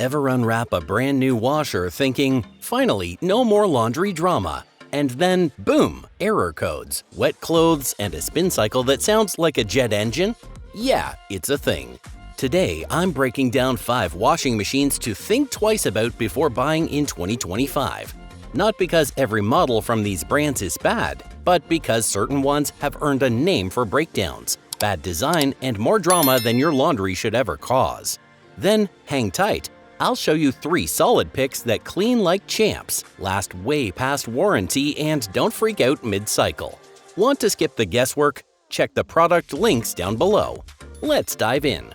Ever unwrap a brand new washer thinking, finally, no more laundry drama, and then, boom, error codes, wet clothes, and a spin cycle that sounds like a jet engine? Yeah, it's a thing. Today, I'm breaking down 5 washing machines to think twice about before buying in 2025. Not because every model from these brands is bad, but because certain ones have earned a name for breakdowns, bad design, and more drama than your laundry should ever cause. Then, hang tight. I'll show you 3 solid picks that clean like champs, last way past warranty, and don't freak out mid-cycle. Want to skip the guesswork? Check the product links down below. Let's dive in.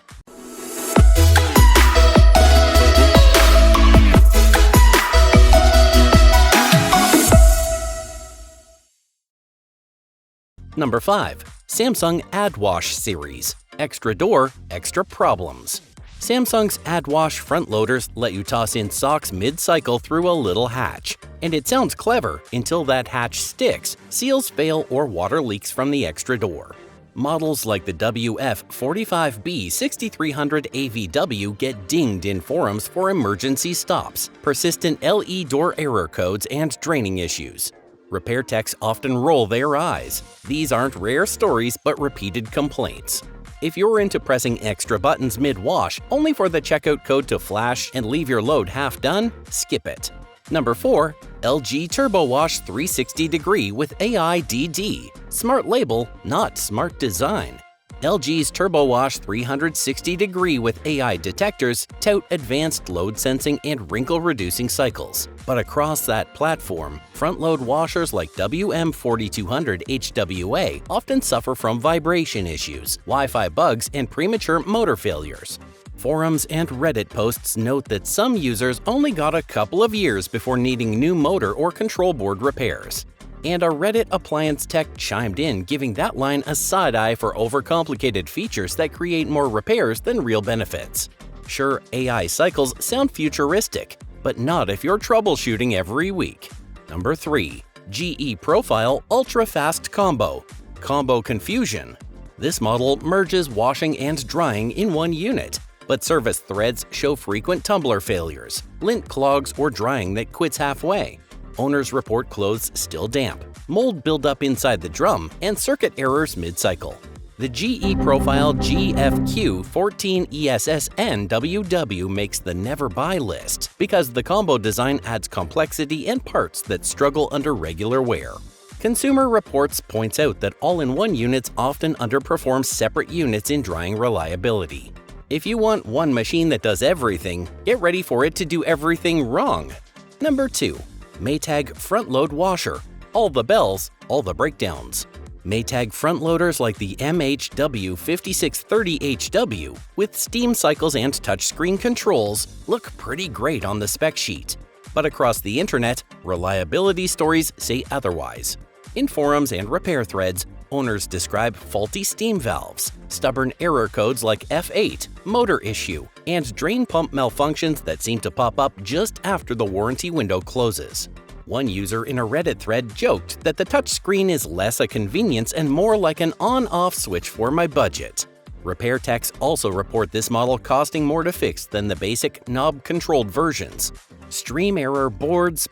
Number 5. Samsung AddWash Series. Extra door, extra problems. Samsung's AddWash front loaders let you toss in socks mid-cycle through a little hatch. And it sounds clever until that hatch sticks, seals fail, or water leaks from the extra door. Models like the WF45B 6300 AVW get dinged in forums for emergency stops, persistent LE door error codes, and draining issues. Repair techs often roll their eyes. These aren't rare stories but repeated complaints. If you're into pressing extra buttons mid-wash only for the checkout code to flash and leave your load half done, skip it. Number 4. LG Turbo Wash 360 Degree with AIDD. Smart label, not smart design. LG's Turbo Wash 360 Degree with AI detectors tout advanced load sensing and wrinkle-reducing cycles. But across that platform, front-load washers like WM4200 HWA often suffer from vibration issues, Wi-Fi bugs, and premature motor failures. Forums and Reddit posts note that some users only got a couple of years before needing new motor or control board repairs. And a Reddit appliance tech chimed in, giving that line a side-eye for overcomplicated features that create more repairs than real benefits. Sure, AI cycles sound futuristic, but not if you're troubleshooting every week. Number 3. GE Profile ULTRAFAST Combo. Combo confusion. This model merges washing and drying in one unit, but service threads show frequent tumbler failures, lint clogs, or drying that quits halfway. Owners report clothes still damp, mold buildup inside the drum, and circuit errors mid-cycle. The GE Profile GFQ14ESSNWW makes the never-buy list because the combo design adds complexity and parts that struggle under regular wear. Consumer Reports points out that all-in-one units often underperform separate units in drying reliability. If you want one machine that does everything, get ready for it to do everything wrong. Number 2. Maytag front-load washer. All the bells, all the breakdowns. Maytag front loaders like the MHW5630HW with steam cycles and touchscreen controls look pretty great on the spec sheet. But across the internet, reliability stories say otherwise. In forums and repair threads, owners describe faulty steam valves, stubborn error codes like F8, motor issue, and drain pump malfunctions that seem to pop up just after the warranty window closes. One user in a Reddit thread joked that the touchscreen is less a convenience and more like an on-off switch for my budget. Repair techs also report this model costing more to fix than the basic knob-controlled versions. Stream error boards,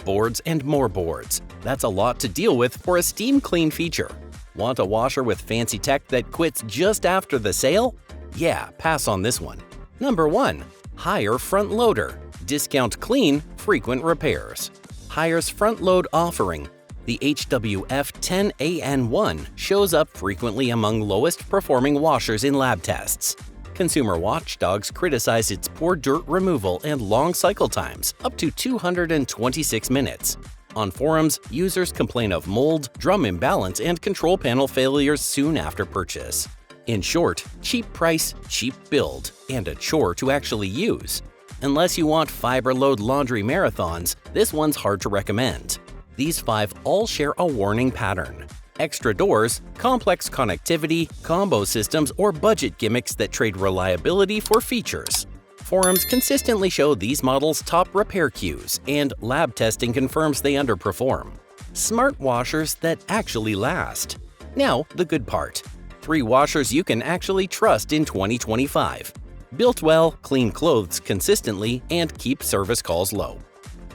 and more boards. That's a lot to deal with for a steam clean feature. Want a washer with fancy tech that quits just after the sale? Yeah, pass on this one. Number 1. Haier front loader. Discount clean, frequent repairs. Haier's front load offering. The HWF10AN1 shows up frequently among lowest performing washers in lab tests. Consumer watchdogs criticize its poor dirt removal and long cycle times, up to 226 minutes. On forums, users complain of mold, drum imbalance, and control panel failures soon after purchase. In short, cheap price, cheap build, and a chore to actually use. Unless you want fiber load laundry marathons, this one's hard to recommend. These 5 all share a warning pattern. Extra doors, complex connectivity, combo systems, or budget gimmicks that trade reliability for features. Forums consistently show these models top repair queues, and lab testing confirms they underperform. Smart washers that actually last. Now, the good part. 3 washers you can actually trust in 2025. Built well, clean clothes consistently, and keep service calls low.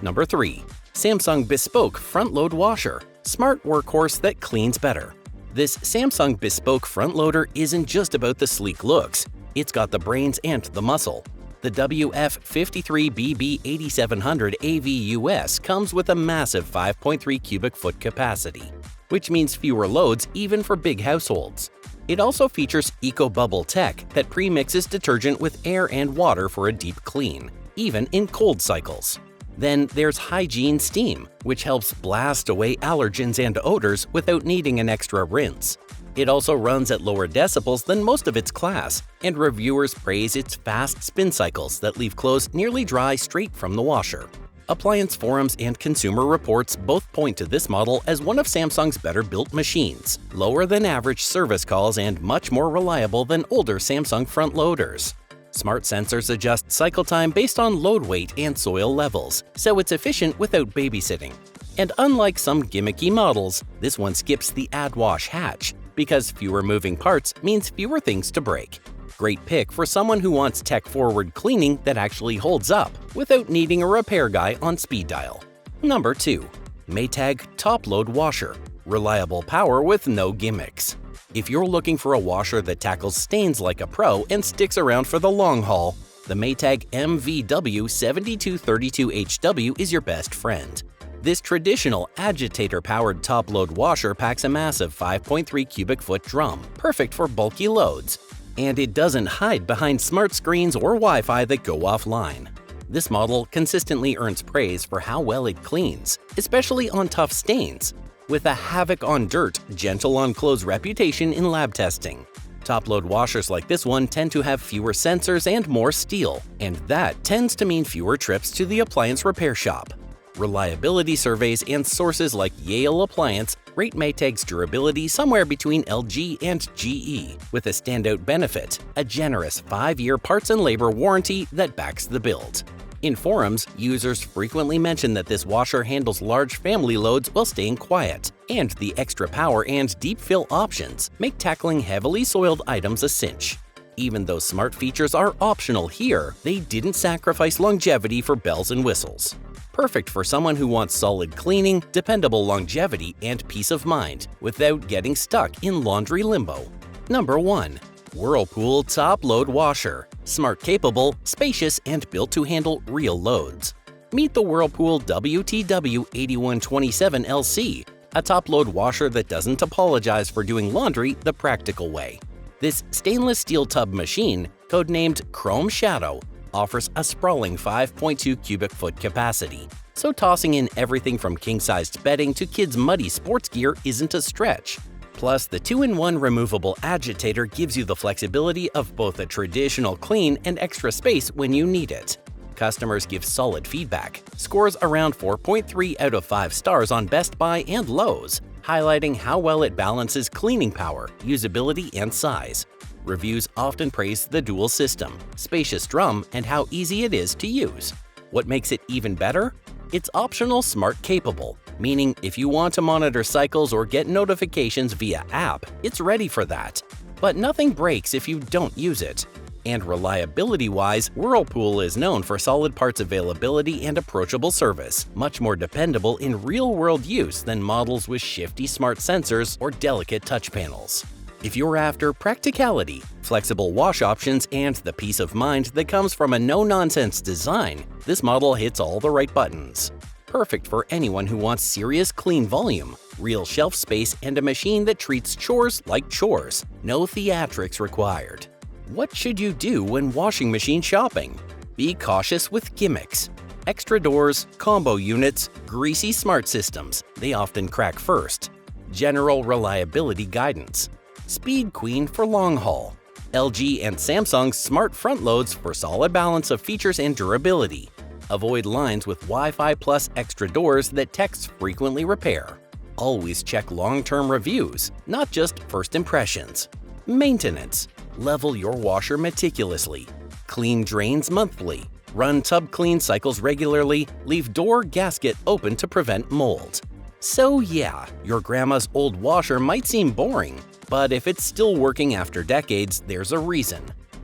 Number 3. Samsung Bespoke Front-Load Washer. Smart workhorse that cleans better. This Samsung Bespoke front-loader isn't just about the sleek looks. It's got the brains and the muscle. The WF53BB8700 AVUS comes with a massive 5.3 cubic foot capacity, which means fewer loads even for big households. It also features eco-bubble tech that pre-mixes detergent with air and water for a deep clean, even in cold cycles. Then there's Hygiene Steam, which helps blast away allergens and odors without needing an extra rinse. It also runs at lower decibels than most of its class, and reviewers praise its fast spin cycles that leave clothes nearly dry straight from the washer. Appliance forums and consumer reports both point to this model as one of Samsung's better-built machines, lower than average service calls and much more reliable than older Samsung front loaders. Smart sensors adjust cycle time based on load weight and soil levels, so it's efficient without babysitting. And unlike some gimmicky models, this one skips the AddWash hatch, because fewer moving parts means fewer things to break. Great pick for someone who wants tech-forward cleaning that actually holds up, without needing a repair guy on speed dial. Number 2. Maytag Topload Washer. Reliable power with no gimmicks. If you're looking for a washer that tackles stains like a pro and sticks around for the long haul, the Maytag MVW7232HW is your best friend. This traditional agitator-powered top-load washer packs a massive 5.3 cubic foot drum, perfect for bulky loads. And it doesn't hide behind smart screens or Wi-Fi that go offline. This model consistently earns praise for how well it cleans, especially on tough stains, with a havoc on dirt, gentle on clothes reputation in lab testing. Top-load washers like this one tend to have fewer sensors and more steel, and that tends to mean fewer trips to the appliance repair shop. Reliability surveys and sources like Yale Appliance rate Maytag's durability somewhere between LG and GE, with a standout benefit: a generous 5-year parts and labor warranty that backs the build. In forums, users frequently mention that this washer handles large family loads while staying quiet, and the extra power and deep fill options make tackling heavily soiled items a cinch. Even though smart features are optional here, they didn't sacrifice longevity for bells and whistles. Perfect for someone who wants solid cleaning, dependable longevity, and peace of mind without getting stuck in laundry limbo. Number 1. Whirlpool Top-Load Washer. Smart capable, spacious, and built to handle real loads. Meet the Whirlpool WTW8127LC, a top-load washer that doesn't apologize for doing laundry the practical way. This stainless steel tub machine, codenamed Chrome Shadow, offers a sprawling 5.2 cubic foot capacity, so tossing in everything from king-sized bedding to kids' muddy sports gear isn't a stretch. Plus, the 2-in-1 removable agitator gives you the flexibility of both a traditional clean and extra space when you need it. Customers give solid feedback, scores around 4.3 out of 5 stars on Best Buy and Lowe's, highlighting how well it balances cleaning power, usability, and size. Reviews often praise the dual system, spacious drum, and how easy it is to use. What makes it even better? It's optional smart capable, meaning if you want to monitor cycles or get notifications via app, it's ready for that. But nothing breaks if you don't use it. And reliability-wise, Whirlpool is known for solid parts availability and approachable service, much more dependable in real-world use than models with shifty smart sensors or delicate touch panels. If you're after practicality, flexible wash options, and the peace of mind that comes from a no-nonsense design, this model hits all the right buttons. Perfect for anyone who wants serious clean volume, real shelf space, and a machine that treats chores like chores. No theatrics required. What should you do when washing machine shopping? Be cautious with gimmicks. Extra doors, combo units, greasy smart systems, they often crack first. General reliability guidance. Speed Queen for long haul. LG and Samsung's smart front loads for solid balance of features and durability. Avoid lines with Wi-Fi plus extra doors that techs frequently repair. Always check long-term reviews, not just first impressions. Maintenance. Level your washer meticulously. Clean drains monthly. Run tub clean cycles regularly. Leave door gasket open to prevent mold. So yeah, your grandma's old washer might seem boring, but if it's still working after decades, there's a reason.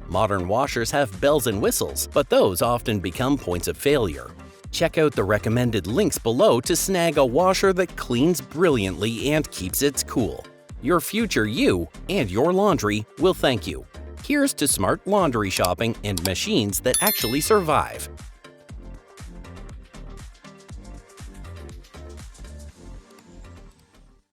Modern washers have bells and whistles, but those often become points of failure. Check out the recommended links below to snag a washer that cleans brilliantly and keeps it cool. Your future you and your laundry will thank you. Here's to smart laundry shopping and machines that actually survive.